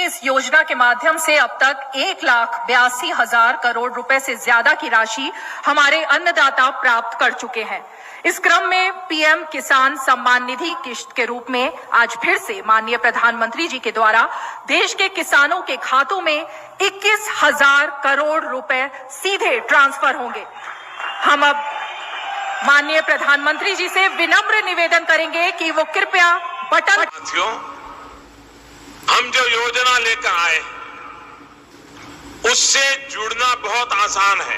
इस योजना के माध्यम से अब तक 1,82,000 करोड़ रुपए से ज्यादा की राशि हमारे अन्नदाता प्राप्त कर चुके हैं। इस क्रम में पीएम किसान सम्मान निधि किश्त के रूप में आज फिर से माननीय प्रधानमंत्री जी के द्वारा देश के किसानों के खातों में 21,000 करोड़ रुपए सीधे ट्रांसफर होंगे। हम अब माननीय प्रधानमंत्री जी से विनम्र निवेदन करेंगे कि वो कृपया बटन। साथियों, हम जो योजना लेकर आए उससे जुड़ना बहुत आसान है।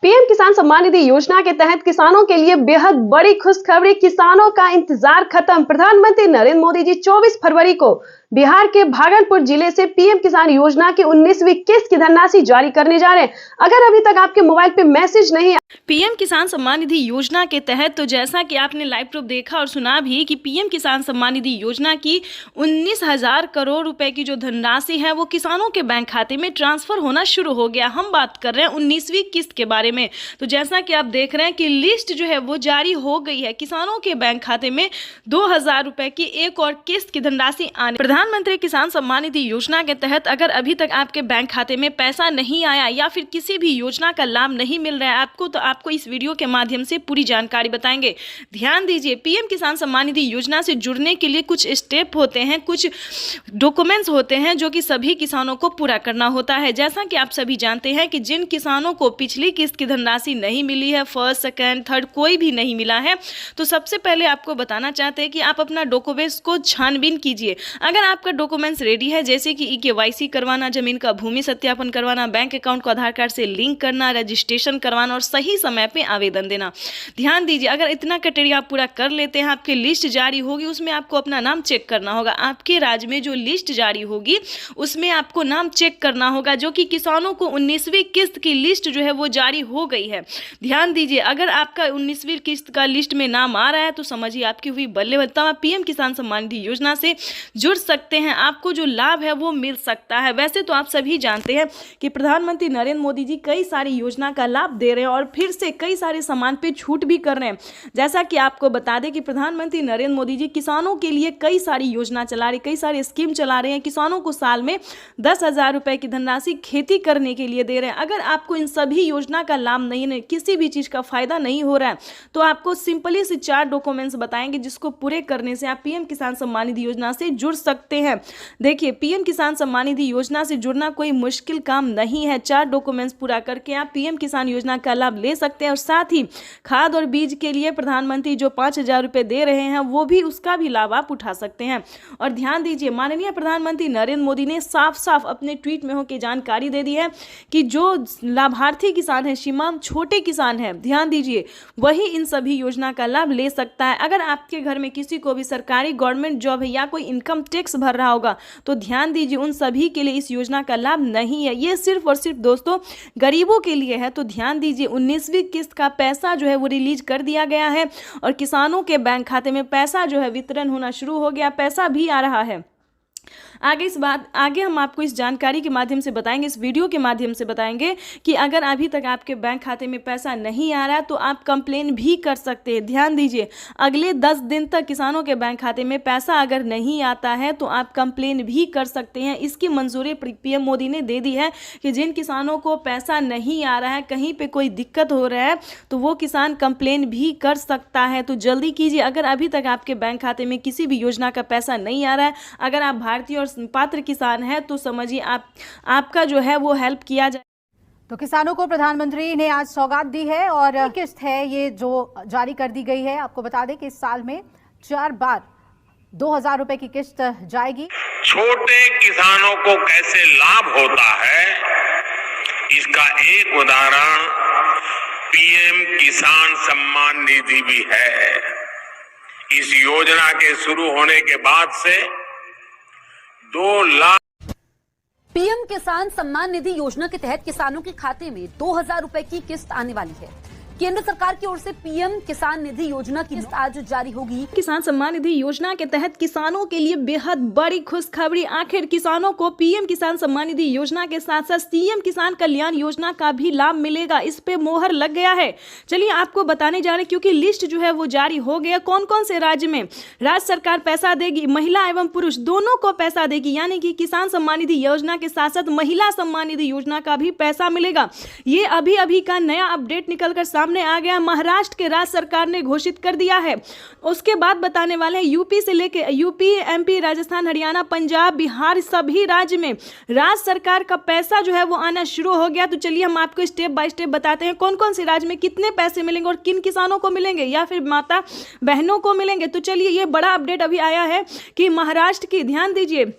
पीएम किसान सम्मान निधि योजना के तहत किसानों के लिए बेहद बड़ी खुशखबरी, किसानों का इंतजार खत्म। प्रधानमंत्री नरेंद्र मोदी जी 24 फरवरी को बिहार के भागलपुर जिले से पीएम किसान योजना की 19वीं किस्त की धनराशि जारी करने जा रहे हैं। अगर अभी तक आपके मोबाइल पे मैसेज नहीं, पीएम किसान सम्मान निधि योजना के तहत तो जैसा कि आपने लाइव प्रूफ देखा और सुना भी कि पीएम किसान सम्मान निधि योजना की 19,000 करोड़ रुपए की जो धनराशि है वो किसानों के बैंक खाते में ट्रांसफर होना शुरू हो गया। हम बात कर रहे हैं 19वीं किस्त के बारे में। तो जैसा कि आप देख रहे हैं कि लिस्ट जो है वो जारी हो गई है। किसानों के बैंक खाते में 2,000 रुपए की एक और किस्त की धनराशि आने। प्रधानमंत्री किसान सम्मान निधि योजना के तहत अगर अभी तक आपके बैंक खाते में पैसा नहीं आया या फिर किसी भी योजना का लाभ नहीं मिल रहा है आपको, तो आपको इस वीडियो के माध्यम से पूरी जानकारी बताएंगे। ध्यान दीजिए, पीएम किसान सम्मान निधि योजना से जुड़ने के लिए कुछ स्टेप होते हैं, कुछ डॉक्यूमेंट्स होते हैं जो कि सभी किसानों को पूरा करना होता है। जैसा कि आप सभी जानते हैं कि जिन किसानों को पिछली किस्त की धनराशि नहीं मिली है, फर्स्ट सेकंड थर्ड कोई भी नहीं मिला है, तो सबसे पहले आपको बताना चाहते हैं कि आप अपना डॉक्यूमेंट्स को छानबीन कीजिए। अगर आपका डॉक्यूमेंट्स रेडी है, जैसे कि केवाईसी करवाना, जमीन का भूमि सत्यापन करवाना, बैंक अकाउंट को आधार कार्ड से लिंक करना, रजिस्ट्रेशन करवाना और सही समय पे आवेदन देना। ध्यान दीजिए, अगर इतना क्राइटेरिया आप पूरा कर लेते हैं, आपकी लिस्ट जारी होगी, उसमें आपको अपना नाम चेक करना होगा। आपके राज्य में जो लिस्ट जारी होगी उसमें आपको नाम चेक करना होगा, जो कि किसानों को 19वीं किस्त की लिस्ट जो है वो जारी हो गई है। ध्यान दीजिए, अगर आपका 19वीं किस्त का लिस्ट में नाम आ रहा है तो समझिए आपकी हुई बल्ले बल्ले। आप पीएम किसान सम्मान निधि योजना से जुड़ सकते हैं, आपको जो लाभ है वो मिल सकता है। वैसे तो आप सभी जानते हैं कि प्रधानमंत्री नरेंद्र मोदी जी कई सारी योजना का लाभ दे रहे हैं और फिर से कई सारे सामान पे छूट भी कर रहे हैं। जैसा कि आपको बता दें कि प्रधानमंत्री नरेंद्र मोदी जी किसानों के लिए कई सारी योजना चला रहे, कई सारी स्कीम चला रहे हैं। किसानों को साल में 10,000 रुपए की धनराशि खेती करने के लिए दे रहे हैं। अगर आपको इन सभी योजना का लाभ नहीं, किसी भी चीज का फायदा नहीं हो रहा है, तो आपको सिंपली से 4 डॉक्यूमेंट्स बताएंगे जिसको पूरे करने से आप पीएम किसान सम्मान निधि योजना से जुड़ सकते हैं। देखिए, पीएम किसान सम्मान निधि योजना से जुड़ना कोई मुश्किल काम नहीं है। 4 डॉक्यूमेंट्स पूरा करके आप पीएम किसान योजना का लाभ ले सकते हैं और साथ ही खाद और बीज के लिए प्रधानमंत्री जो 5,000 रुपए दे रहे हैं वो भी, उसका भी लाभ आप उठा सकते हैं। और ध्यान दीजिए, माननीय प्रधानमंत्री नरेंद्र मोदी ने साफ साफ अपने ट्वीट में होकर जानकारी दे दी है कि जो लाभार्थी किसान है, सीमांत छोटे किसान है, ध्यान दीजिए, वही इन सभी योजना का लाभ ले सकता है। अगर आपके घर में किसी को भी सरकारी गवर्नमेंट जॉब है या कोई इनकम टैक्स भर रहा होगा तो ध्यान दीजिए, उन सभी के लिए इस योजना का लाभ नहीं है। ये सिर्फ और सिर्फ दोस्तों गरीबों के लिए है। तो ध्यान दीजिए, 19वीं किस्त का पैसा जो है वो रिलीज कर दिया गया है और किसानों के बैंक खाते में पैसा जो है वितरण होना शुरू हो गया, पैसा भी आ रहा है। आगे हम आपको इस जानकारी के माध्यम से बताएंगे, इस वीडियो के माध्यम से बताएंगे कि अगर अभी तक आपके बैंक खाते में पैसा नहीं आ रहा है तो आप कंप्लेन भी कर सकते हैं। ध्यान दीजिए, अगले 10 दिन तक किसानों के बैंक खाते में पैसा अगर नहीं आता है तो आप कंप्लेन भी कर सकते हैं। इसकी मंजूरी पीएम मोदी ने दे दी है कि जिन किसानों को पैसा नहीं आ रहा है, कहीं पर कोई दिक्कत हो रहा है, तो वो किसान कंप्लेन भी कर सकता है। तो जल्दी कीजिए, अगर अभी तक आपके बैंक खाते में किसी भी योजना का पैसा नहीं आ रहा है, अगर आप भारतीय और पात्र किसान है तो समझिए आपका जो है वो हेल्प किया जाए। तो किसानों को प्रधानमंत्री ने आज सौगात दी है और किस्त है ये जो जारी कर दी गई है। आपको बता दें कि इस साल में 4 बार 2,000 रुपए की किस्त जाएगी। छोटे किसानों को कैसे लाभ होता है, इसका एक उदाहरण पीएम किसान सम्मान निधि भी है। इस योजना के शुरू होने के बाद से 2 लाख पीएम किसान सम्मान निधि योजना के तहत किसानों के खाते में 2,000 रुपए की किस्त आने वाली है। केंद्र सरकार की ओर से पीएम किसान निधि योजना की किस्त आज जारी होगी। किसान सम्मान निधि योजना के तहत किसानों के लिए बेहद बड़ी खुशखबरी। आखिर किसानों को पीएम किसान सम्मान निधि योजना के साथ साथ सीएम किसान कल्याण योजना का भी लाभ मिलेगा। इस पे मोहर लग गया है। चलिए आपको बताने जा रहे हैं, क्योंकि लिस्ट जो है वो जारी हो गया। कौन कौन से राज्य में राज्य सरकार पैसा देगी, महिला एवं पुरुष दोनों को पैसा देगी, यानी कि किसान सम्मान निधि योजना के साथ साथ महिला सम्मान निधि योजना का भी पैसा मिलेगा। ये अभी अभी का नया अपडेट निकलकर सामने आ गया। महाराष्ट्र के राज्य सरकार ने घोषित कर दिया है। उसके बाद बताने वाले हैं यूपी से लेके यूपी, एमपी, राजस्थान, हरियाणा, पंजाब, बिहार सभी राज्य में राज्य सरकार का पैसा जो है वो आना शुरू हो गया। तो चलिए हम आपको स्टेप बाय स्टेप बताते हैं कौन कौन से राज्य में कितने पैसे मिलेंगे और किन किसानों को मिलेंगे या फिर माता बहनों को मिलेंगे। तो चलिए ये बड़ा अपडेट अभी आया है कि महाराष्ट्र की, ध्यान दीजिए,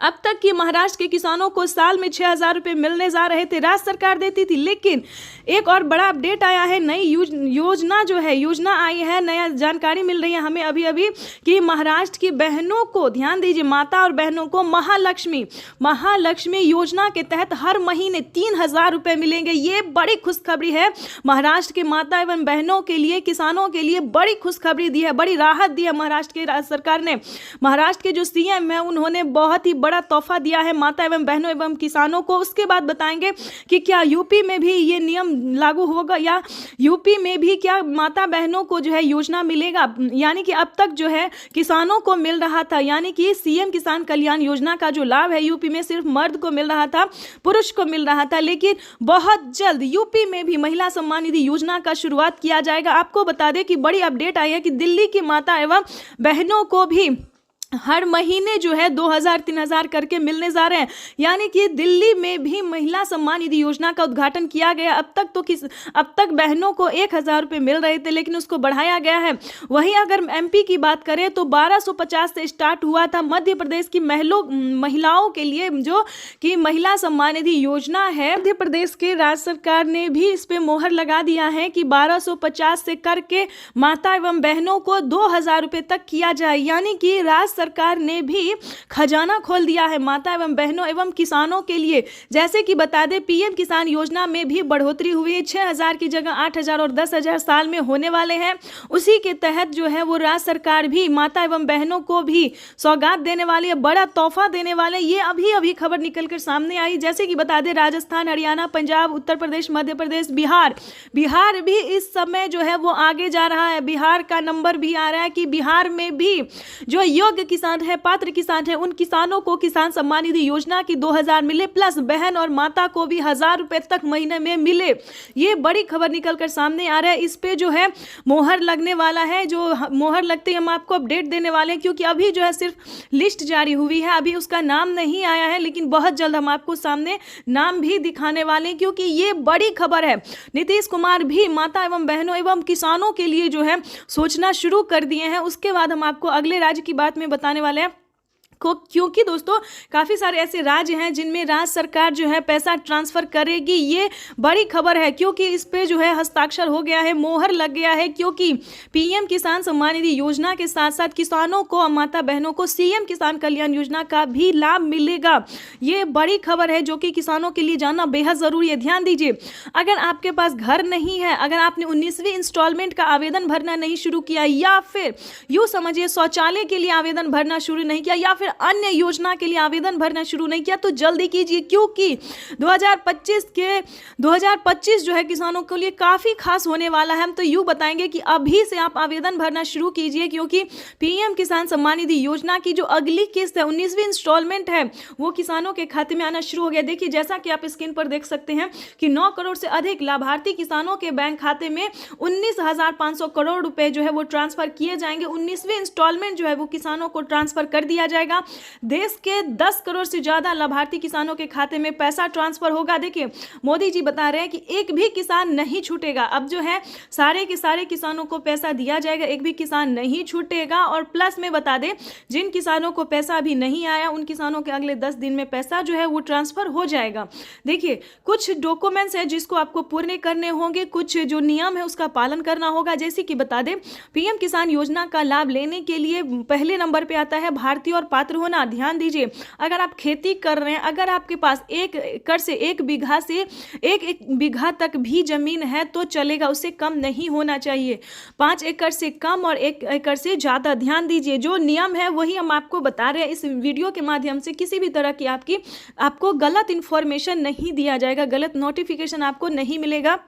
अब तक की महाराष्ट्र के किसानों को साल में 6,000 रुपये मिलने जा रहे थे, राज्य सरकार देती थी। लेकिन एक और बड़ा अपडेट आया है, नई योजना आई है, नया जानकारी मिल रही है हमें अभी अभी कि महाराष्ट्र की बहनों को, ध्यान दीजिए, माता और बहनों को महालक्ष्मी योजना के तहत हर महीने 3,000 रुपये मिलेंगे। ये बड़ी खुशखबरी है। महाराष्ट्र के माता एवं बहनों के लिए, किसानों के लिए बड़ी खुशखबरी दी है, बड़ी राहत दी है महाराष्ट्र की राज्य सरकार ने। महाराष्ट्र के जो सीएम है उन्होंने बहुत ही बड़ा तोहफा दिया है माता एवं बहनों एवं किसानों को। उसके बाद बताएंगे कि क्या यूपी में भी ये नियम लागू होगा या यूपी में भी क्या माता बहनों को जो है योजना मिलेगा। यानी कि अब तक जो है किसानों को मिल रहा था, यानी कि सीएम किसान कल्याण योजना का जो लाभ है यूपी में सिर्फ मर्द को मिल रहा था, पुरुष को मिल रहा था। लेकिन बहुत जल्द यूपी में भी महिला सम्मान निधि योजना का शुरुआत किया जाएगा। आपको बता दें कि बड़ी अपडेट आई है कि दिल्ली की माता एवं बहनों को भी हर महीने जो है 2,000-3,000 करके मिलने जा रहे हैं। यानी कि दिल्ली में भी महिला सम्मान निधि योजना का उद्घाटन किया गया। अब तक बहनों को 1,000 रुपये मिल रहे थे, लेकिन उसको बढ़ाया गया है। वहीं अगर एमपी की बात करें तो 1,250 से स्टार्ट हुआ था। मध्य प्रदेश की महिलाओं के लिए जो कि महिला सम्मान निधि योजना है, मध्य प्रदेश के राज्य सरकार ने भी इस पे मोहर लगा दिया है कि 1,250 से करके माता एवं बहनों को 2,000 रुपये तक किया जाए। यानी कि राज्य सरकार ने भी खजाना खोल दिया है माता एवं बहनों एवं किसानों के लिए। जैसे कि बता दें, पीएम किसान योजना में भी बढ़ोतरी हुई है। 6,000 की जगह 8,000 और 10,000 साल में होने वाले हैं। उसी के तहत जो है वो राज्य सरकार भी माता एवं बहनों को भी सौगात देने वाली है, बड़ा तोहफा देने वाले। ये अभी अभी खबर निकलकर सामने आई। जैसे कि बता दें, राजस्थान, हरियाणा, पंजाब, उत्तर प्रदेश, मध्य प्रदेश, बिहार भी इस समय जो है वो आगे जा रहा है। बिहार का नंबर भी आ रहा है कि बिहार में भी जो योग्य किसान है, पात्र किसान है, उन किसानों को किसान सम्मान निधि योजना की 2,000 मिले, प्लस बहन और माता को भी 1,000 रुपए तक महीने में मिले। ये बड़ी खबर निकलकर सामने आ रहा है। इस पे जो है मोहर लगने वाला है। जो मोहर लगते ही हम आपको अपडेट देने वाले हैं, क्योंकि अभी जो है सिर्फ लिस्ट जारी हुई है, अभी उसका नाम नहीं आया है, लेकिन बहुत जल्द हम आपको सामने नाम भी दिखाने वाले हैं, क्योंकि ये बड़ी खबर है। नीतीश कुमार भी माता एवं बहनों एवं किसानों के लिए जो है सोचना शुरू कर दिए हैं। उसके बाद हम आपको अगले राज्य की बात में बताने वाले हैं, क्योंकि दोस्तों काफ़ी सारे ऐसे राज्य हैं जिनमें राज्य सरकार जो है पैसा ट्रांसफ़र करेगी। ये बड़ी खबर है, क्योंकि इस पे जो है हस्ताक्षर हो गया है, मोहर लग गया है। क्योंकि पीएम किसान सम्मान निधि योजना के साथ साथ किसानों को, माता बहनों को सीएम किसान कल्याण योजना का भी लाभ मिलेगा। ये बड़ी खबर है जो कि किसानों के लिए जानना बेहद ज़रूरी है। ध्यान दीजिए, अगर आपके पास घर नहीं है, अगर आपने 19वीं इंस्टॉलमेंट का आवेदन भरना नहीं शुरू किया, या फिर यूँ समझिए शौचालय के लिए आवेदन भरना शुरू नहीं किया, या फिर अन्य योजना के लिए आवेदन भरना शुरू नहीं किया, तो जल्दी कीजिए। क्योंकि 2025 जो है किसानों के लिए काफ़ी खास होने वाला है। हम तो यूँ बताएंगे कि अभी से आप आवेदन भरना शुरू कीजिए, क्योंकि पीएम किसान सम्मान निधि योजना की जो अगली किस्त है, 19वीं इंस्टॉलमेंट है, वो किसानों के खाते में आना शुरू हो गया। देखिए, जैसा कि आप स्क्रीन पर देख सकते हैं कि 9 करोड़ से अधिक लाभार्थी किसानों के बैंक खाते में 19,500 करोड़ रुपए जो है वो ट्रांसफर किए जाएंगे। 19वीं इंस्टॉलमेंट जो है वो किसानों को ट्रांसफर कर दिया जाएगा। देश के 10 करोड़ से ज्यादा लाभार्थी किसानों के खाते में पैसा ट्रांसफर होगा। देखिए, मोदी जी बता रहे हैं कि एक भी किसान नहीं छूटेगा। अब जो है सारे के सारे किसानों को पैसा दिया जाएगा, एक भी किसान नहीं छूटेगा। और प्लस में बता दें, जिन किसानों को पैसा अभी नहीं आया, उन किसानों के अगले 10 दिन में पैसा जो है वो ट्रांसफर हो जाएगा। देखिए, कुछ डॉक्यूमेंट्स है जिसको आपको पूर्ण करने होंगे, कुछ जो नियम है उसका पालन करना होगा। जैसे कि बता दें, पीएम किसान योजना का लाभ लेने के लिए पहले नंबर पे आता है भारतीय और पात्र पात्र होना। ध्यान दीजिए, अगर आप खेती कर रहे हैं, अगर आपके पास 1 एकड़ से 1 बीघा से 1 बीघा तक भी जमीन है तो चलेगा, उससे कम नहीं होना चाहिए। 5 एकड़ से कम और 1 एकड़ से ज़्यादा। ध्यान दीजिए, जो नियम है वही हम आपको बता रहे हैं इस वीडियो के माध्यम से। किसी भी तरह की आपको गलत इन्फॉर्मेशन नहीं दिया जाएगा, गलत नोटिफिकेशन आपको नहीं मिलेगा।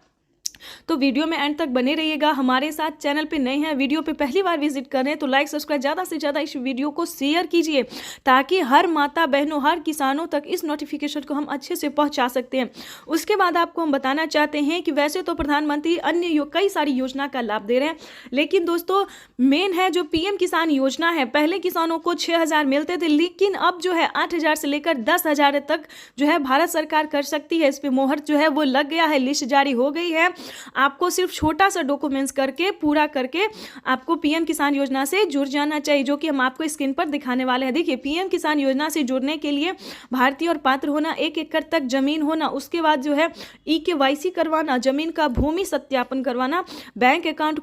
तो वीडियो में एंड तक बने रहिएगा हमारे साथ। चैनल पे नए हैं, वीडियो पे पहली बार विजिट कर रहे हैं तो लाइक सब्सक्राइब ज़्यादा से ज़्यादा इस वीडियो को शेयर कीजिए, ताकि हर माता बहनों, हर किसानों तक इस नोटिफिकेशन को हम अच्छे से पहुंचा सकते हैं। उसके बाद आपको हम बताना चाहते हैं कि वैसे तो प्रधानमंत्री अन्य कई सारी योजना का लाभ दे रहे हैं, लेकिन दोस्तों मेन है जो पीएम किसान योजना है। पहले किसानों को 6,000 मिलते थे, लेकिन अब जो है 8,000 से लेकर 10,000 तक जो है भारत सरकार कर सकती है। इस पर मोहर जो है वो लग गया है, लिस्ट जारी हो गई है। आपको सिर्फ छोटा सा डॉक्यूमेंट्स करके पूरा करके आपको पीएम किसान योजना से जुड़ जाना चाहिए, जो कि हम आपको स्क्रीन पर दिखाने वाले हैं। देखिए, पीएम किसान योजना से जुड़ने के लिए भारतीय और पात्र होना, 1 एकड़ तक जमीन होना, उसके बाद जो है EKYC करवाना, जमीन का भूमि सत्यापन करवाना, बैंक अकाउंट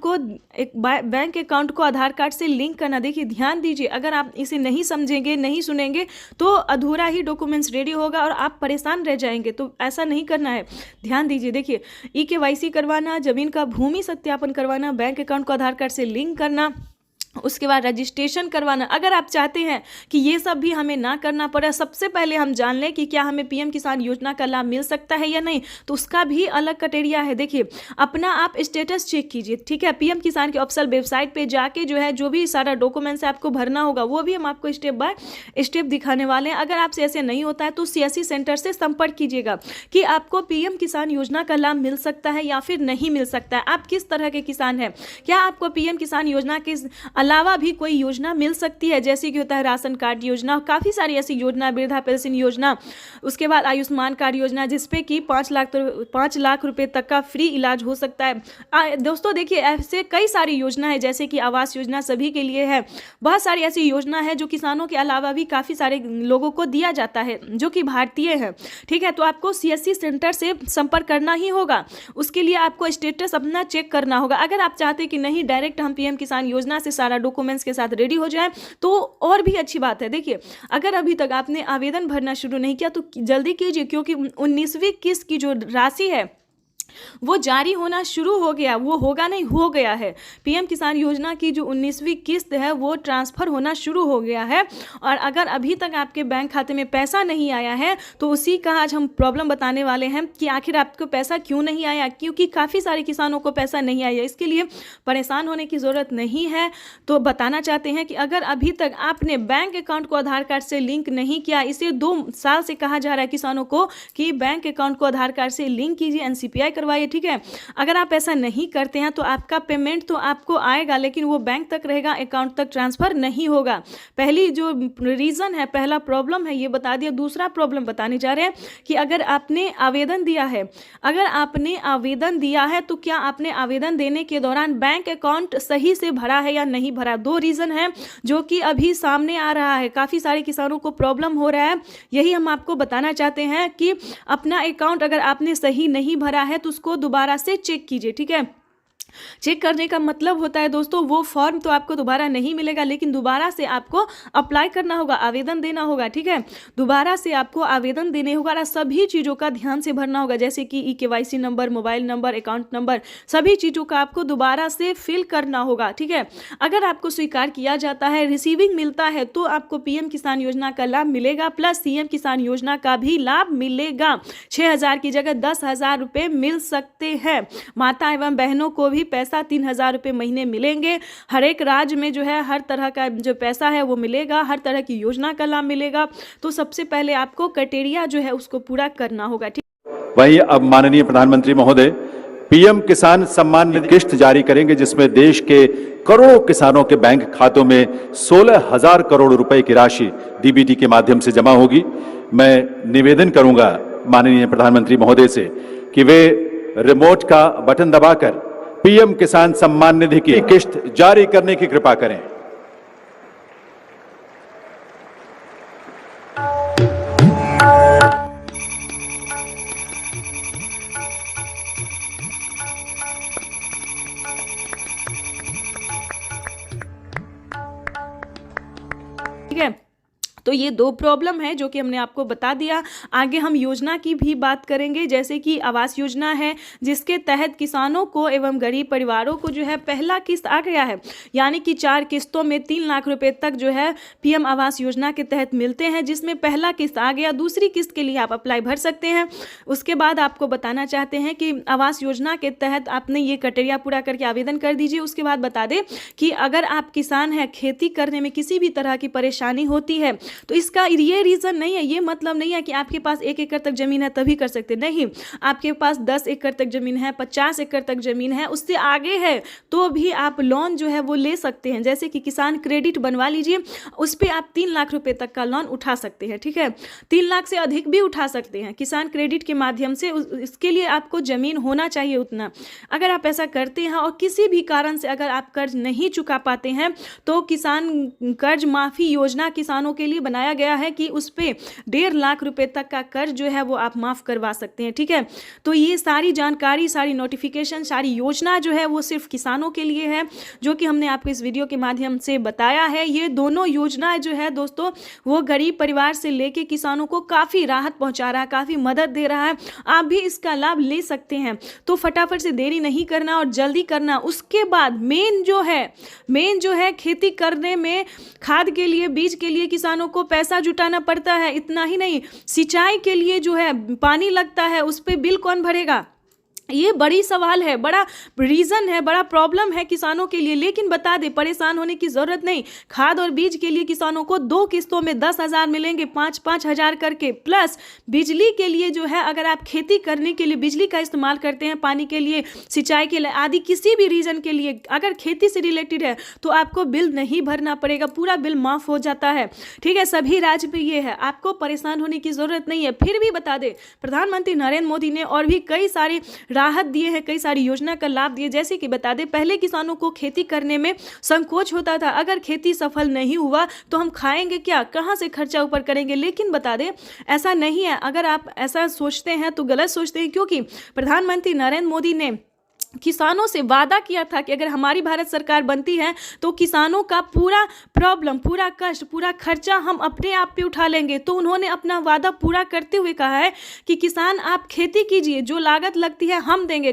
को आधार कार्ड से लिंक करना। देखिए ध्यान दीजिए, अगर आप इसे नहीं समझेंगे, नहीं सुनेंगे तो अधूरा ही डॉक्यूमेंट्स रेडी होगा और आप परेशान रह जाएंगे। तो ऐसा नहीं करना है, ध्यान दीजिए। देखिए, EKYC करवाना, जमीन का भूमि सत्यापन करवाना, बैंक अकाउंट को आधार कार्ड से लिंक करना, उसके बाद रजिस्ट्रेशन करवाना। अगर आप चाहते हैं कि ये सब भी हमें ना करना पड़े, सबसे पहले हम जान लें कि क्या हमें पीएम किसान योजना का लाभ मिल सकता है या नहीं, तो उसका भी अलग क्राइटेरिया है। देखिए, अपना आप स्टेटस चेक कीजिए, ठीक है। पीएम किसान के ऑफिशियल वेबसाइट पे जाके जो है जो भी सारा डॉक्यूमेंट्स आपको भरना होगा वो भी हम आपको स्टेप बाय स्टेप दिखाने वाले हैं। अगर आपसे ऐसे नहीं होता है तो CSC सेंटर से संपर्क कीजिएगा कि आपको पीएम किसान योजना का लाभ मिल सकता है या फिर नहीं मिल सकता है। आप किस तरह के किसान हैं, क्या आपको पीएम किसान योजना के अलावा भी कोई योजना मिल सकती है, जैसे कि होता है राशन कार्ड योजना, काफ़ी सारी ऐसी योजना, वृद्धा पेंशन योजना, उसके बाद आयुष्मान कार्ड योजना, जिसपे कि 5 लाख रुपए तक का फ्री इलाज हो सकता है। दोस्तों देखिए, ऐसे कई सारी योजना है, जैसे कि आवास योजना सभी के लिए है। बहुत सारी ऐसी योजना है जो किसानों के अलावा भी काफ़ी सारे लोगों को दिया जाता है जो कि भारतीय है, ठीक है। तो आपको CSC सेंटर से संपर्क करना ही होगा, उसके लिए आपको स्टेटस अपना चेक करना होगा। अगर आप चाहते हैं कि नहीं डायरेक्ट हम पीएम किसान योजना से सारा डॉक्यूमेंट्स के साथ रेडी हो जाए तो और भी अच्छी बात है। देखिए, अगर अभी तक आपने आवेदन भरना शुरू नहीं किया तो जल्दी कीजिए, क्योंकि 19वीं किस्त की जो राशि है वो जारी होना शुरू हो गया, वो होगा नहीं, हो गया है। पीएम किसान योजना की जो 19वीं किस्त है वो ट्रांसफ़र होना शुरू हो गया है। और अगर अभी तक आपके बैंक खाते में पैसा नहीं आया है तो उसी का आज हम प्रॉब्लम बताने वाले हैं कि आखिर आपको पैसा क्यों नहीं आया, क्योंकि काफ़ी सारे किसानों को पैसा नहीं आया। इसके लिए परेशान होने की ज़रूरत नहीं है। तो बताना चाहते हैं कि अगर अभी तक आपने बैंक अकाउंट को आधार कार्ड से लिंक नहीं किया, इसे 2 साल से कहा जा रहा है किसानों को कि बैंक अकाउंट को आधार कार्ड से लिंक कीजिए, NCPI करवाइए, ठीक है। अगर आप ऐसा नहीं करते हैं तो आपका पेमेंट तो आपको आएगा, लेकिन वो बैंक तक रहेगा, अकाउंट तक ट्रांसफर नहीं होगा। पहली जो रीज़न है, पहला प्रॉब्लम है, ये बता दिया। दूसरा प्रॉब्लम बताने जा रहे हैं कि अगर आपने आवेदन दिया है, तो क्या आपने आवेदन देने के दौरान बैंक अकाउंट सही से भरा है या नहीं भरा। 2 रीज़न है जो कि अभी सामने आ रहा है, काफ़ी सारे किसानों को प्रॉब्लम हो रहा है। यही हम आपको बताना चाहते हैं कि अपना अकाउंट अगर आपने सही नहीं भरा है तो उसको दोबारा से चेक कीजिए, ठीक है। चेक करने का मतलब होता है दोस्तों, वो फॉर्म तो आपको दोबारा नहीं मिलेगा, लेकिन दोबारा से आपको अप्लाई करना होगा, आवेदन देना होगा, ठीक है। दोबारा से आपको आवेदन देने होगा, सभी चीज़ों का ध्यान से भरना होगा, जैसे कि EKYC number, mobile number, account number, सभी चीज़ों का आपको दोबारा से फिल करना होगा, ठीक है। अगर आपको स्वीकार किया जाता है, रिसीविंग मिलता है, तो आपको पीएम किसान योजना का लाभ मिलेगा, प्लस CM किसान योजना का भी लाभ मिलेगा। 6,000 की जगह 10,000 रुपये मिल सकते हैं। माता एवं बहनों को भी पैसा 3,000 रुपये महीने मिलेंगे। हर एक राज्य में जो है हर तरह का जो पैसा है वो मिलेगा, हर तरह की योजना का लाभ मिलेगा। तो सबसे पहले आपको क्राइटेरिया जो है उसको पूरा करना होगा, ठीक। वहीं अब माननीय प्रधानमंत्री महोदय पीएम किसान सम्मान निधि किस्त जारी करेंगे, जिसमें देश के करोड़ों किसानों के बैंक खातों में 16,000 करोड़ रुपए की राशि DBT के माध्यम से जमा होगी। मैं निवेदन करूंगा माननीय प्रधानमंत्री महोदय से कि वे रिमोट का बटन दबाकर पीएम किसान सम्मान निधि की किस्त जारी करने की कृपा करें। ठीक है। ये 2 प्रॉब्लम है जो कि हमने आपको बता दिया। आगे हम योजना की भी बात करेंगे, जैसे कि आवास योजना है जिसके तहत किसानों को एवं गरीब परिवारों को जो है पहला किस्त आ गया है, यानी कि 4 किस्तों में 3 लाख रुपए तक जो है पीएम आवास योजना के तहत मिलते हैं, जिसमें पहला किस्त आ गया। दूसरी किस्त के लिए आप अप्लाई भर सकते हैं। उसके बाद आपको बताना चाहते हैं कि आवास योजना के तहत आपने ये क्राइटेरिया पूरा करके आवेदन कर दीजिए। उसके बाद बता दें कि अगर आप किसान हैं, खेती करने में किसी भी तरह की परेशानी होती है तो इसका ये रीज़न नहीं है, ये मतलब नहीं है कि आपके पास 1 एकड़ तक ज़मीन है तभी कर सकते, नहीं। आपके पास 10 एकड़ तक ज़मीन है, 50 एकड़ तक ज़मीन है, उससे आगे है तो भी आप लोन जो है वो ले सकते हैं। जैसे कि किसान क्रेडिट बनवा लीजिए, उस पर आप 3 लाख रुपए तक का लोन उठा सकते हैं, ठीक है। 3 लाख से अधिक भी उठा सकते हैं किसान क्रेडिट के माध्यम से। इसके लिए आपको ज़मीन होना चाहिए उतना। अगर आप ऐसा करते हैं और किसी भी कारण से अगर आप कर्ज नहीं चुका पाते हैं तो किसान कर्ज माफ़ी योजना किसानों के लिए बनाया गया है कि उस पर 1.5 लाख रुपए तक का कर्ज जो है वो आप माफ़ करवा सकते हैं, ठीक है। तो ये सारी जानकारी, सारी नोटिफिकेशन, सारी योजना जो है वो सिर्फ किसानों के लिए है, जो कि हमने आपको इस वीडियो के माध्यम से बताया है। ये दोनों योजनाएं जो है दोस्तों वो गरीब परिवार से लेके किसानों को काफ़ी राहत पहुंचा रहा है, काफ़ी मदद दे रहा है। आप भी इसका लाभ ले सकते हैं, तो फटाफट से देरी नहीं करना और जल्दी करना। उसके बाद मेन जो है खेती करने में खाद के लिए, बीज के लिए किसानों को पैसा जुटाना पड़ता है। इतना ही नहीं, सिंचाई के लिए जो है पानी लगता है, उस पर बिल कौन भरेगा? ये बड़ी सवाल है, बड़ा रीज़न है, बड़ा प्रॉब्लम है किसानों के लिए। लेकिन बता दें, परेशान होने की ज़रूरत नहीं। खाद और बीज के लिए किसानों को 2 किस्तों में 10,000 मिलेंगे, 5-5 हज़ार करके। प्लस बिजली के लिए जो है, अगर आप खेती करने के लिए बिजली का इस्तेमाल करते हैं, पानी के लिए, सिंचाई के लिए आदि किसी भी रीज़न के लिए, अगर खेती से रिलेटेड है तो आपको बिल नहीं भरना पड़ेगा, पूरा बिल माफ़ हो जाता है, ठीक है। सभी राज्य पे ये है, आपको परेशान होने की ज़रूरत नहीं है। फिर भी बता दें, प्रधानमंत्री नरेंद्र मोदी ने और भी कई सारे राहत दिए हैं, कई सारी योजना का लाभ दिए। जैसे कि बता दें, पहले किसानों को खेती करने में संकोच होता था, अगर खेती सफल नहीं हुआ तो हम खाएंगे क्या, कहां से खर्चा ऊपर करेंगे। लेकिन बता दें ऐसा नहीं है। अगर आप ऐसा सोचते हैं तो गलत सोचते हैं, क्योंकि प्रधानमंत्री नरेंद्र मोदी ने किसानों से वादा किया था कि अगर हमारी भारत सरकार बनती है तो किसानों का पूरा प्रॉब्लम, पूरा कष्ट, पूरा खर्चा हम अपने आप पे उठा लेंगे। तो उन्होंने अपना वादा पूरा करते हुए कहा है कि किसान आप खेती कीजिए, जो लागत लगती है हम देंगे,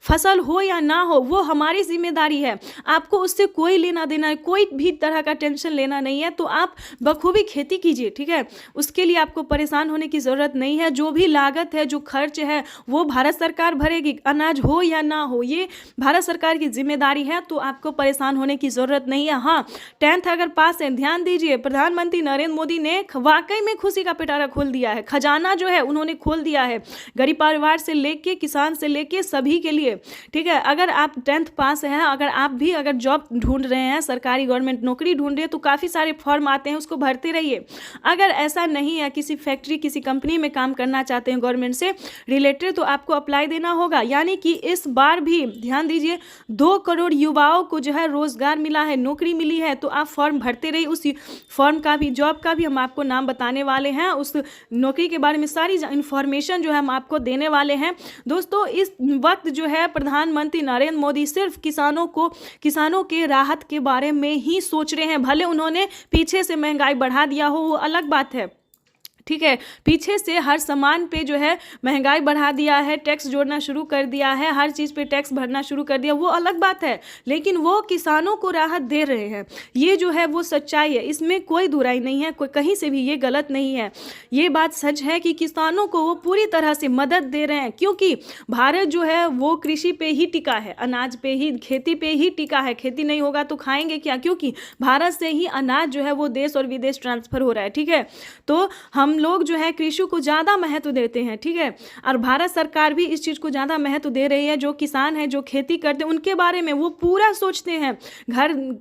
फसल हो या ना हो वो हमारी जिम्मेदारी है, आपको उससे कोई लेना देना है, कोई भी तरह का टेंशन लेना नहीं है। तो आप बखूबी खेती कीजिए, ठीक है। उसके लिए आपको परेशान होने की ज़रूरत नहीं है। जो भी लागत है, जो खर्च है वो भारत सरकार भरेगी, अनाज हो या ना हो ये भारत सरकार की जिम्मेदारी है। तो आपको परेशान होने की जरूरत नहीं है। हाँ, 10th अगर पास है, ध्यान दीजिए, प्रधानमंत्री नरेंद्र मोदी ने वाकई में खुशी का पिटारा खोल दिया है, खजाना जो है उन्होंने खोल दिया है, गरीब परिवार से लेके किसान से लेके सभी के लिए, ठीक है। अगर आप 10th पास हैं, अगर आप भी अगर जॉब ढूंढ रहे हैं, सरकारी गवर्नमेंट नौकरी ढूंढ रहे हैं, तो काफ़ी सारे फॉर्म आते हैं, उसको भरते रहिए। अगर ऐसा नहीं है, किसी फैक्ट्री, किसी कंपनी में काम करना चाहते हैं गवर्नमेंट से रिलेटेड, तो आपको अप्लाई देना होगा। यानी कि इस बार भी ध्यान दीजिए, 2 करोड़ युवाओं को जो है रोजगार मिला है, नौकरी मिली है। तो आप फॉर्म भरते रहिए। उस फॉर्म का भी, जॉब का भी हम आपको नाम बताने वाले हैं, उस नौकरी के बारे में सारी इंफॉर्मेशन जो है हम आपको देने वाले हैं। दोस्तों, इस वक्त जो है प्रधानमंत्री नरेंद्र मोदी सिर्फ किसानों के राहत के बारे में ही सोच रहे हैं। भले उन्होंने पीछे से महंगाई बढ़ा दिया हो, वो अलग बात है, ठीक है। पीछे से हर सामान पे जो है महंगाई बढ़ा दिया है, टैक्स जोड़ना शुरू कर दिया है, हर चीज़ पे टैक्स भरना शुरू कर दिया, वो अलग बात है। लेकिन वो किसानों को राहत दे रहे हैं, ये जो है वो सच्चाई है, इसमें कोई दुराई नहीं है, कोई कहीं से भी ये गलत नहीं है। ये बात सच है कि किसानों को वो पूरी तरह से मदद दे रहे हैं, क्योंकि भारत जो है वो कृषि पे ही टिका है, अनाज पे ही, खेती पे ही टिका है। खेती नहीं होगा तो खाएंगे क्या, क्योंकि भारत से ही अनाज जो है वो देश और विदेश ट्रांसफर हो रहा है, ठीक है। तो हम लोग जो है कृषि को ज़्यादा महत्व देते हैं, ठीक है। और भारत सरकार भी इस चीज़ को ज़्यादा महत्व दे रही है। जो किसान हैं, जो खेती करते हैं, उनके बारे में वो पूरा सोचते हैं।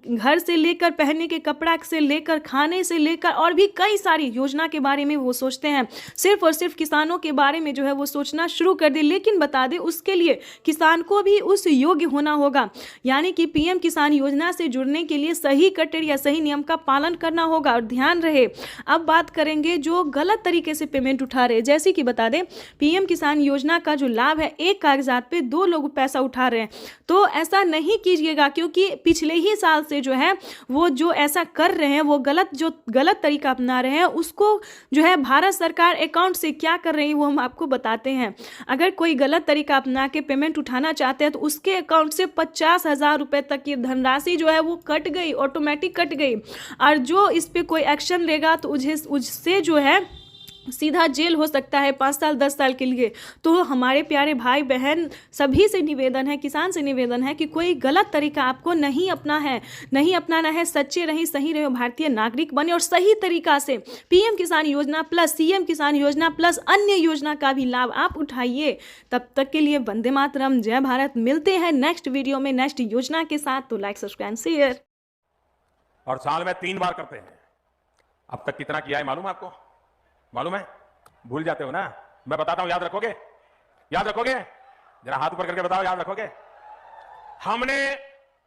घर से लेकर पहनने के कपड़ा से लेकर खाने से लेकर और भी कई सारी योजना के बारे में वो सोचते हैं। सिर्फ और सिर्फ किसानों के बारे में जो है वो सोचना शुरू कर दे। लेकिन बता दें, उसके लिए किसान को भी उस योग्य होना होगा। यानी कि पीएम किसान योजना से जुड़ने के लिए सही क्राइटेरिया, सही नियम का पालन करना होगा। और ध्यान रहे, अब बात करेंगे जो गलत तरीके से पेमेंट उठा रहे हैं। जैसे कि बता दें, पीएम किसान योजना का जो लाभ है, एक कागजात पे 2 लोग पैसा उठा रहे हैं। तो ऐसा नहीं कीजिएगा, क्योंकि पिछले ही साल से जो है वो जो ऐसा कर रहे हैं, वो गलत तरीका अपना रहे हैं, उसको जो है भारत सरकार अकाउंट से क्या कर रही है वो हम आपको बताते हैं। अगर कोई गलत तरीका अपना के पेमेंट उठाना चाहते हैं तो उसके अकाउंट से 50,000 रुपए तक की धनराशि जो है वो कट गई, ऑटोमेटिक कट गई। और जो इस पे कोई एक्शन लेगा तो उससे जो है सीधा जेल हो सकता है 5 साल 10 साल के लिए। तो हमारे प्यारे भाई बहन सभी से निवेदन है, किसान से निवेदन है कि कोई गलत तरीका आपको नहीं अपनाना है। सच्चे रहिए, सही रहो, भारतीय नागरिक बने और सही तरीका से पीएम किसान योजना प्लस, सीएम किसान योजना प्लस अन्य योजना का भी लाभ आप उठाइए। तब तक के लिए वंदे मातरम, जय भारत। मिलते हैं नेक्स्ट वीडियो में नेक्स्ट योजना के साथ। तो लाइक, सब्सक्राइब, शेयर। और साल में 3 बार करते हैं। अब तक कितना किया है मालूम है आपको? मालूम है? भूल जाते हो ना? मैं बताता हूं, याद रखोगे? याद रखोगे? जरा हाथ ऊपर करके बताओ, याद रखोगे? हमने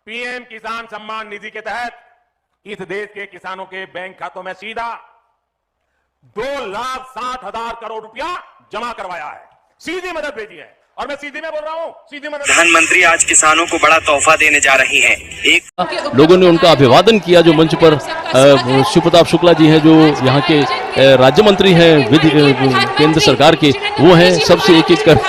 पीएम किसान सम्मान निधि के तहत इस देश के किसानों के बैंक खातों में सीधा 2,60,000 करोड़ रुपया जमा करवाया है। सीधी मदद भेजी है। और मैं सीधी में बोल रहा हूं, सीधी मदद। प्रधानमंत्री आज किसानों को बड़ा तोहफा देने जा रही हैं। एक लोगों ने उनका अभिवादन किया। जो मंच पर शिव प्रताप शुक्ला जी हैं, जो यहाँ के राज्य मंत्री हैं विधि केंद्र सरकार के, वो हैं सबसे एक कर।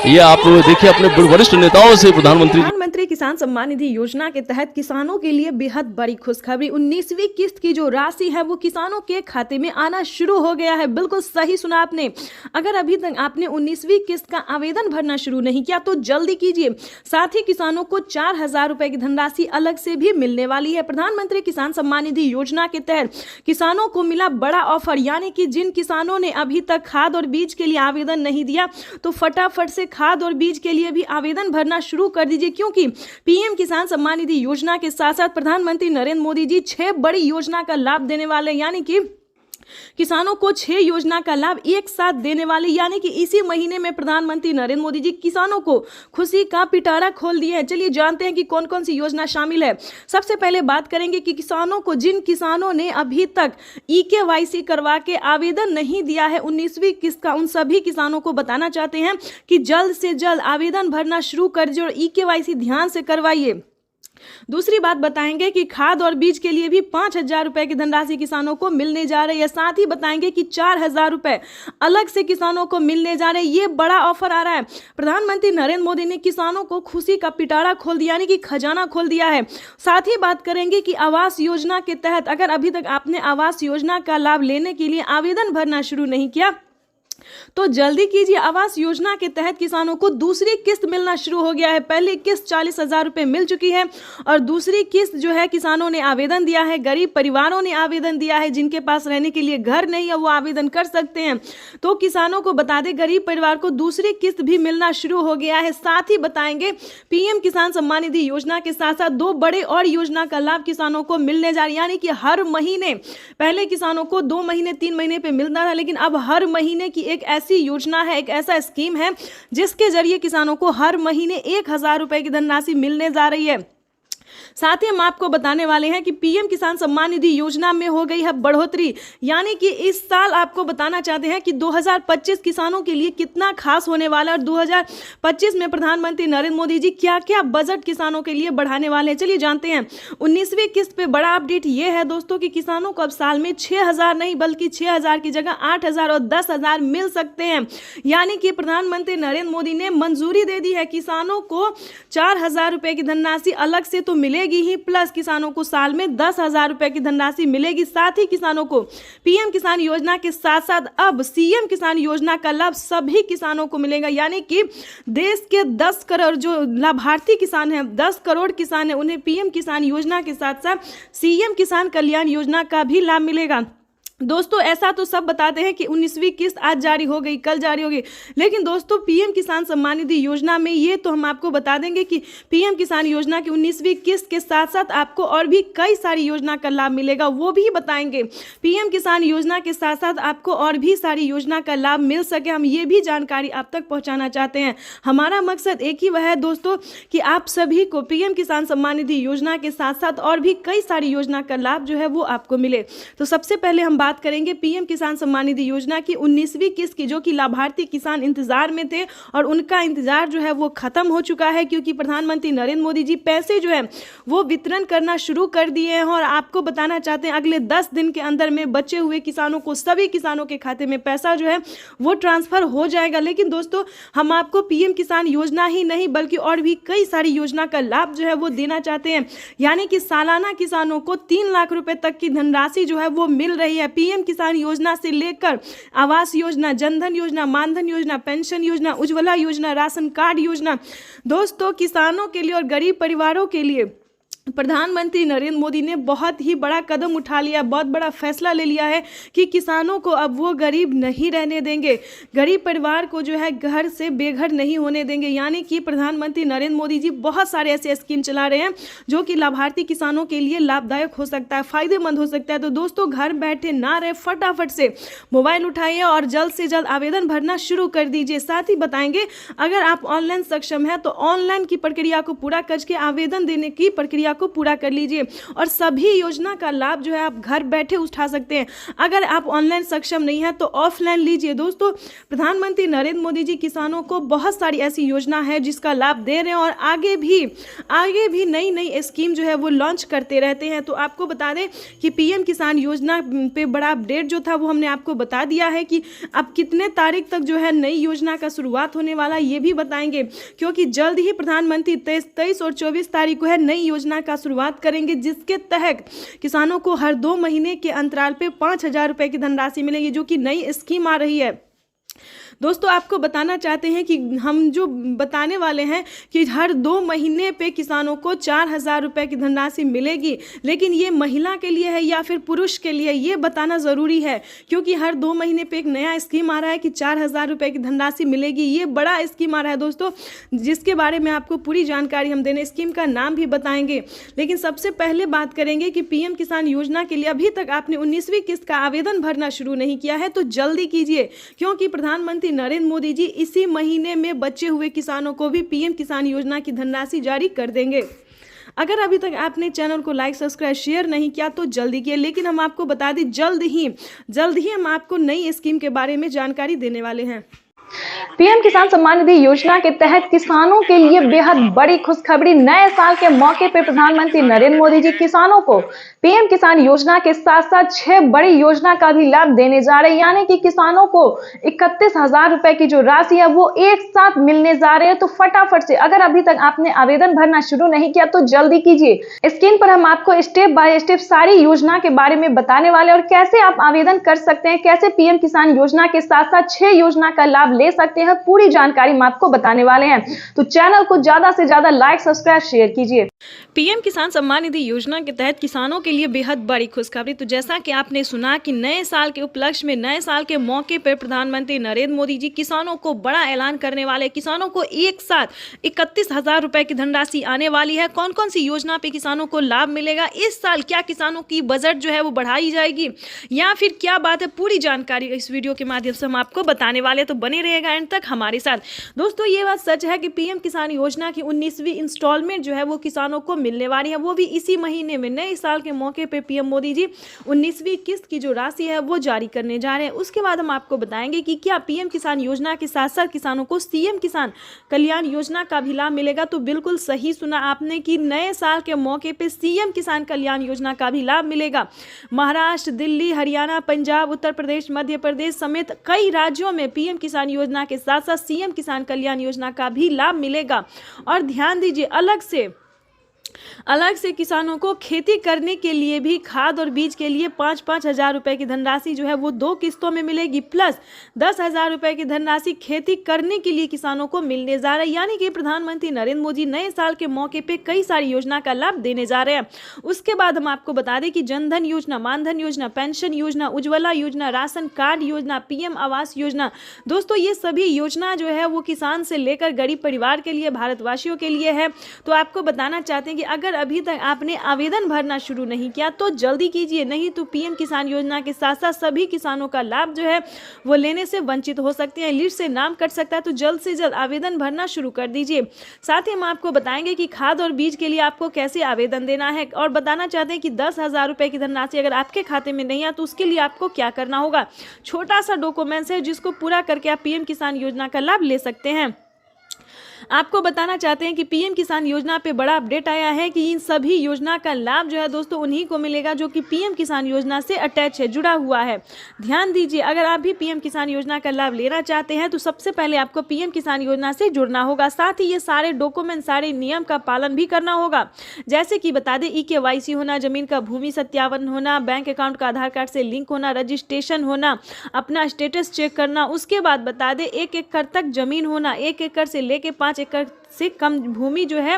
ये आप देखिए अपने वरिष्ठ नेताओं से प्रधानमंत्री किसान सम्मान निधि योजना के तहत किसानों के लिए बेहद बड़ी खुशखबरी। 19वीं किस्त की जो राशि है वो किसानों के खाते में आना शुरू हो गया है। बिल्कुल सही सुना आपने। अगर अभी तक आपने 19वीं किस्त का आवेदन भरना शुरू नहीं किया तो जल्दी कीजिए। साथ ही किसानों को 4,000 रुपए की धनराशि अलग से भी मिलने वाली है। प्रधानमंत्री किसान सम्मान निधि योजना के तहत किसानों को मिला बड़ा ऑफर, यानी कि जिन किसानों ने अभी तक खाद और बीज के लिए आवेदन नहीं दिया तो फटाफट से खाद और बीज के लिए भी आवेदन भरना शुरू कर दीजिए, क्योंकि पीएम किसान सम्मान निधि योजना के साथ साथ प्रधानमंत्री नरेंद्र मोदी जी 6 बड़ी योजना का लाभ देने वाले, यानी कि किसानों को 6 योजना का लाभ एक साथ देने वाले। यानी कि इसी महीने में प्रधानमंत्री नरेंद्र मोदी जी किसानों को खुशी का पिटारा खोल दिए हैं। चलिए जानते हैं कि कौन कौन सी योजना शामिल है। सबसे पहले बात करेंगे कि किसानों को, जिन किसानों ने अभी तक EKYC करवा के आवेदन नहीं दिया है 19वीं किस्त का, उन सभी किसानों को बताना चाहते हैं कि जल्द से जल्द आवेदन भरना शुरू कर दीजिए और EKYC ध्यान से करवाइए। दूसरी बात बताएंगे कि खाद और बीज के लिए भी 5,000 रुपए की धनराशि किसानों को मिलने जा रही है। साथ ही बताएंगे कि 4,000 रुपए अलग से किसानों को मिलने जा रहे हैं। ये बड़ा ऑफर आ रहा है। प्रधानमंत्री नरेंद्र मोदी ने किसानों को खुशी का पिटारा खोल दिया, यानी कि खजाना खोल दिया है। साथ ही बात करेंगे कि आवास योजना के तहत अगर अभी तक आपने आवास योजना का लाभ लेने के लिए आवेदन भरना शुरू नहीं किया तो जल्दी कीजिए। आवास योजना के तहत किसानों को दूसरी किस्त मिलना शुरू हो गया है। पहली किस्त 40,000 रुपए मिल चुकी है और दूसरी किस्त जो है किसानों ने आवेदन दिया है, गरीब परिवारों ने आवेदन दिया है, जिनके पास रहने के लिए घर नहीं है वो आवेदन कर सकते हैं। तो किसानों को बता दें, गरीब परिवार को दूसरी किस्त भी मिलना शुरू हो गया है। साथ ही बताएंगे पीएम किसान सम्मान निधि योजना के साथ साथ 2 बड़े और योजना का लाभ किसानों को मिलने जा रही है। यानी कि हर महीने, पहले किसानों को 2 महीने 3 महीने पे मिलता था, लेकिन अब हर महीने की एक ऐसी योजना है, एक ऐसा स्कीम है जिसके जरिए किसानों को हर महीने 1,000 रुपए की धनराशि मिलने जा रही है। साथ ही हम आपको बताने वाले हैं कि पीएम किसान सम्मान निधि योजना में हो गई है बढ़ोतरी। यानी कि इस साल आपको बताना चाहते हैं कि 2025 किसानों के लिए कितना खास होने वाला है और 2025 में प्रधानमंत्री नरेंद्र मोदी जी क्या क्या बजट किसानों के लिए बढ़ाने वाले हैं। चलिए जानते हैं। 19वीं किस्त पे बड़ा अपडेट ये है दोस्तों कि किसानों को अब साल में 6,000 नहीं बल्कि 6,000 की जगह 8,000 और 10,000 मिल सकते हैं। यानी कि प्रधानमंत्री नरेंद्र मोदी ने मंजूरी दे दी है। किसानों को 4,000 रुपए की धनराशि अलग से तो मिलेगी ही, प्लस किसानों को साल में 10,000 रुपए की धनराशि मिलेगी। साथ ही किसानों को पीएम किसान योजना के साथ साथ अब सीएम किसान योजना का लाभ सभी किसानों को मिलेगा। यानी कि देश के 10 करोड़ जो लाभार्थी किसान हैं, 10 करोड़ किसान हैं, उन्हें पीएम किसान योजना के साथ साथ सीएम किसान कल्याण योजना का भी लाभ मिलेगा। दोस्तों ऐसा तो सब बताते हैं कि 19वीं किस्त आज जारी हो गई, कल जारी होगी, लेकिन दोस्तों पीएम किसान सम्मान निधि योजना में ये तो हम आपको बता देंगे कि पीएम किसान योजना की 19वीं किस्त के साथ साथ आपको और भी कई सारी योजना का लाभ मिलेगा, वो भी बताएंगे। पीएम किसान योजना के साथ साथ आपको और भी सारी योजना का लाभ मिल सके, हम ये भी जानकारी आप तक पहुँचाना चाहते हैं। हमारा मकसद एक ही वह है दोस्तों कि आप सभी को पीएम किसान सम्मान निधि योजना के साथ साथ और भी कई सारी योजना का लाभ जो है वो आपको मिले। तो सबसे पहले हम बात करेंगे पीएम किसान सम्मान निधि योजना की 19वीं किस्त की, जो कि लाभार्थी किसान इंतजार में थे और उनका इंतजार जो है वो खत्म हो चुका है, क्योंकि प्रधानमंत्री नरेंद्र मोदी जी पैसे जो है वो वितरण करना शुरू कर दिए हैं। और आपको बताना चाहते हैं अगले 10 दिन के अंदर में बचे हुए किसानों को, सभी किसानों के खाते में पैसा जो है वो ट्रांसफर हो जाएगा। लेकिन दोस्तों, हम आपको पीएम किसान योजना ही नहीं बल्कि और भी कई सारी योजना का लाभ जो है वो देना चाहते हैं। यानी कि सालाना किसानों को 3 लाख रुपए तक की धनराशि जो है वो मिल रही है। पीएम किसान योजना से लेकर आवास योजना, जनधन योजना, मानधन योजना, पेंशन योजना, उज्ज्वला योजना, राशन कार्ड योजना, दोस्तों किसानों के लिए और गरीब परिवारों के लिए प्रधानमंत्री नरेंद्र मोदी ने बहुत ही बड़ा कदम उठा लिया, बहुत बड़ा फैसला ले लिया है कि किसानों को अब वो गरीब नहीं रहने देंगे, गरीब परिवार को जो है घर से बेघर नहीं होने देंगे। यानी कि प्रधानमंत्री नरेंद्र मोदी जी बहुत सारे ऐसे स्कीम चला रहे हैं जो कि लाभार्थी किसानों के लिए लाभदायक हो सकता है, फायदेमंद हो सकता है। तो दोस्तों, घर बैठे ना रहे, फटाफट से मोबाइल उठाइए और जल्द से जल्द आवेदन भरना शुरू कर दीजिए। साथ ही बताएंगे अगर आप ऑनलाइन सक्षम है तो ऑनलाइन की प्रक्रिया को पूरा करके आवेदन देने की प्रक्रिया को पूरा कर लीजिए और सभी योजना का लाभ जो है आप घर बैठे उठा सकते हैं। अगर आप ऑनलाइन सक्षम नहीं है तो ऑफलाइन लीजिए। दोस्तों, प्रधानमंत्री नरेंद्र मोदी जी किसानों को बहुत सारी ऐसी योजना है जिसका लाभ दे रहे हैं और आगे भी नई नई स्कीम जो है वो लॉन्च करते रहते हैं। तो आपको बता दें कि पीएम किसान योजना पे बड़ा अपडेट जो था वो हमने आपको बता दिया है कि अब कितने तारीख तक जो है नई योजना का शुरुआत होने वाला, ये भी बताएंगे, क्योंकि जल्द ही प्रधानमंत्री 23 और 24 तारीख को है नई योजना का शुरुआत करेंगे, जिसके तहत किसानों को हर 2 महीने के अंतराल पे 5,000 रुपए की धनराशि मिलेगी, जो कि नई स्कीम आ रही है। दोस्तों, आपको बताना चाहते हैं कि हम जो बताने वाले हैं कि हर 2 महीने पे किसानों को 4,000 रुपए की धनराशि मिलेगी, लेकिन ये महिला के लिए है या फिर पुरुष के लिए, ये बताना ज़रूरी है, क्योंकि हर 2 महीने पे एक नया स्कीम आ रहा है कि 4,000 रुपए की धनराशि मिलेगी। ये बड़ा स्कीम आ रहा है दोस्तों, जिसके बारे में आपको पूरी जानकारी हम देने, स्कीम का नाम भी बताएंगे। लेकिन सबसे पहले बात करेंगे कि पीएम किसान योजना के लिए अभी तक आपने 19वीं किस्त का आवेदन भरना शुरू नहीं किया है तो जल्दी कीजिए, क्योंकि प्रधानमंत्री नरेंद्र मोदी जी इसी महीने में बचे हुए किसानों को भी पीएम किसान योजना की धनराशि जारी कर देंगे। अगर अभी तक आपने चैनल को लाइक, सब्सक्राइब, शेयर नहीं किया तो जल्दी किए। लेकिन हम आपको बता दें जल्द ही हम आपको नई स्कीम के बारे में जानकारी देने वाले हैं। पीएम किसान सम्मान निधि योजना के तहत किसानों के लिए बेहद बड़ी खुशखबरी। नए साल के मौके पर प्रधानमंत्री नरेंद्र मोदी जी किसानों को पीएम किसान योजना के साथ साथ 6 बड़ी योजना का भी लाभ देने जा रहे हैं। यानी कि किसानों को 31,000 रुपए की जो राशि है वो एक साथ मिलने जा रहे हैं। तो फटाफट से, अगर अभी तक आपने आवेदन भरना शुरू नहीं किया तो जल्दी कीजिए। स्क्रीन पर हम आपको स्टेप बाय स्टेप सारी योजना के बारे में बताने वाले और कैसे आप आवेदन कर सकते हैं, कैसे पीएम किसान योजना के साथ साथ 6 योजना का लाभ ले सकते हैं, पूरी जानकारी हम आपको बताने वाले हैं। तो चैनल को ज्यादा से ज्यादा लाइक, सब्सक्राइब, शेयर कीजिए। पीएम किसान सम्मान निधि योजना के तहत किसानों के लिए बेहद बड़ी खुशखबरी। तो जैसा कि आपने सुना कि नए साल के उपलक्ष्य में, नए साल के मौके पर प्रधानमंत्री नरेंद्र मोदी जी किसानों को बड़ा ऐलान करने वाले। किसानों को एक साथ 31,000 रुपए की धनराशि आने वाली है। कौन कौन सी योजना पे किसानों को लाभ मिलेगा, इस साल क्या किसानों की बजट जो है वो बढ़ाई जाएगी या फिर क्या बात है, पूरी जानकारी इस वीडियो के माध्यम से हम आपको बताने वाले। तो बने रहेगा एंड तक हमारे साथ। दोस्तों, ये बात सच है कि पीएम किसान योजना की 19वीं इंस्टॉलमेंट जो है वो किसानों को मिलने वाली है, वो भी इसी महीने में। नए साल के मौके पे पीएम मोदी जी 19वीं किस्त की जो राशि है वो जारी करने जा रहे हैं। उसके बाद हम आपको बताएंगे कि क्या पीएम किसान योजना के साथ साथ किसानों को सीएम किसान कल्याण योजना का भी लाभ मिलेगा। तो बिल्कुल सही सुना आपने कि नए साल के मौके पे सीएम किसान कल्याण योजना का भी लाभ मिलेगा। महाराष्ट्र, दिल्ली, हरियाणा, पंजाब, उत्तर प्रदेश, मध्य प्रदेश समेत कई राज्यों में पीएम किसान योजना के साथ साथ सीएम किसान कल्याण योजना का भी लाभ मिलेगा। और ध्यान दीजिए, अलग से किसानों को खेती करने के लिए भी खाद और बीज के लिए 5-5 हजार रुपए की धनराशि जो है वो 2 किस्तों में मिलेगी, प्लस 10,000 रुपए की धनराशि खेती करने के लिए किसानों को मिलने जा रहा है। यानी कि प्रधानमंत्री नरेंद्र मोदी नए साल के मौके पे कई सारी योजना का लाभ देने जा रहे हैं। उसके बाद हम आपको बता दें कि जनधन योजना, मानधन योजना, पेंशन योजना, उज्ज्वला योजना, राशन कार्ड योजना, पीएम आवास योजना, दोस्तों ये सभी योजना जो है वो किसान से लेकर गरीब परिवार के लिए, भारतवासियों के लिए है। तो आपको बताना चाहते हैं कि अगर अभी तक आपने आवेदन भरना शुरू नहीं किया तो जल्दी कीजिए, नहीं तो पीएम किसान योजना के साथ साथ सभी किसानों का लाभ जो है वो लेने से वंचित हो सकते हैं, लिस्ट से नाम कट सकता है। तो जल्द से जल्द आवेदन भरना शुरू कर दीजिए। साथ ही हम आपको बताएंगे कि खाद और बीज के लिए आपको कैसे आवेदन देना है, और बताना चाहते हैं कि 10,000 रुपए की धनराशि अगर आपके खाते में नहीं है तो उसके लिए आपको क्या करना होगा। छोटा सा डॉक्यूमेंट्स है जिसको पूरा करके आप पीएम किसान योजना का लाभ ले सकते हैं। आपको बताना चाहते हैं कि पीएम किसान योजना पे बड़ा अपडेट आया है कि इन सभी योजना का लाभ जो है दोस्तों उन्हीं को मिलेगा जो कि पीएम किसान योजना से अटैच है, जुड़ा हुआ है। ध्यान दीजिए, अगर आप भी पीएम किसान योजना का लाभ लेना चाहते हैं तो सबसे पहले आपको पीएम किसान योजना से जुड़ना होगा। साथ ही ये सारे डॉक्यूमेंट, सारे नियम का पालन भी करना होगा। जैसे कि बता दें, EKYC होना, जमीन का भूमि सत्यापन होना, बैंक अकाउंट का आधार कार्ड से लिंक होना, रजिस्ट्रेशन होना, अपना स्टेटस चेक करना। उसके बाद बता दें 1 एकड़ तक जमीन होना, 1 एकड़ से लेके 5 एकड़ से कम भूमि जो है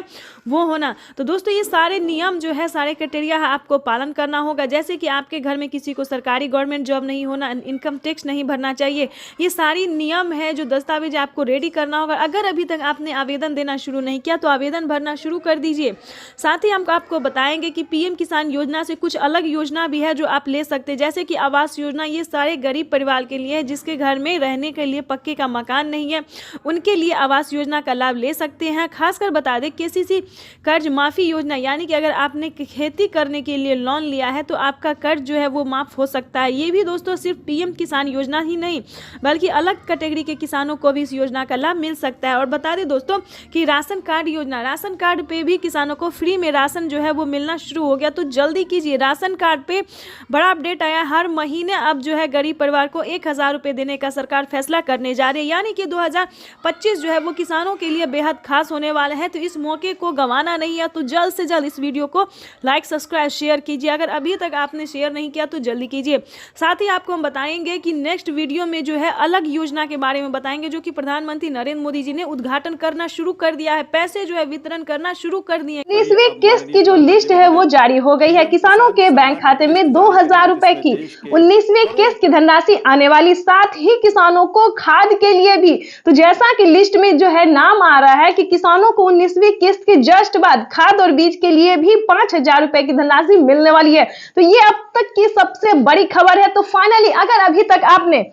वो होना। तो दोस्तों ये सारे नियम जो है, सारे क्राइटेरिया आपको पालन करना होगा। जैसे कि आपके घर में किसी को सरकारी गवर्नमेंट जॉब नहीं होना, इनकम टैक्स नहीं भरना चाहिए, ये सारी नियम है जो दस्तावेज आपको रेडी करना होगा। अगर अभी तक आपने आवेदन देना शुरू नहीं किया तो आवेदन भरना शुरू कर दीजिए। साथ ही हम आपको बताएंगे कि पीएम किसान योजना से कुछ अलग योजना भी है जो आप ले सकते हैं, जैसे कि आवास योजना। ये सारे गरीब परिवार के लिए है जिसके घर में रहने के लिए पक्के का मकान नहीं है, उनके लिए आवास योजना का लाभ ले सकते हैं। खासकर बता दें KCC कर्ज माफी योजना, यानी कि अगर आपने खेती करने के लिए लोन लिया है तो आपका कर्ज जो है वो माफ हो सकता है। ये भी दोस्तों सिर्फ पीएम किसान योजना ही नहीं बल्कि अलग कैटेगरी के किसानों को भी इस योजना का लाभ मिल सकता है। और बता दें दोस्तों कि राशन कार्ड योजना, राशन कार्ड पे भी किसानों को फ्री में राशन जो है वो मिलना शुरू हो गया। तो जल्दी कीजिए, राशन कार्ड पे बड़ा अपडेट आया। हर महीने अब जो है गरीब परिवार को 1,000 रुपये देने का सरकार फैसला करने जा रही है, यानी कि 2025 जो है वो किसानों के लिए बेहद खास होने वाला है। तो इस मौके को गंवाना नहीं है। तो जल्द से जल्द इस वीडियो को लाइक, सब्सक्राइब, शेयर कीजिए। अगर अभी तक आपने शेयर नहीं किया तो जल्दी कीजिए। साथ ही आपको हम बताएंगे कि नेक्स्ट वीडियो में जो है अलग योजना के बारे में बताएंगे जो कि प्रधानमंत्री नरेंद्र मोदी जी ने उद्घाटन करना शुरू कर दिया है, पैसे जो है वितरण करना शुरू कर दिए। 19वीं किस्त की जो लिस्ट है वो जारी हो गई है। किसानों के बैंक खाते में 2,000 रुपए की 19वीं किस्त की धनराशि आने वाली, साथ ही किसानों को खाद के लिए भी। तो जैसा कि लिस्ट में जो है नाम आ रहा है कि किसानों को 19वीं किस्त के जस्ट बाद खाद और बीज के लिए भी 5,000 रुपए की धनराशि मिलने वाली है। तो ये अब तक की सबसे बड़ी खबर है। तो फाइनली अगर अभी तक आपने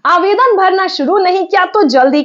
आवेदन भरना शुरू नहीं किया तो जल्दी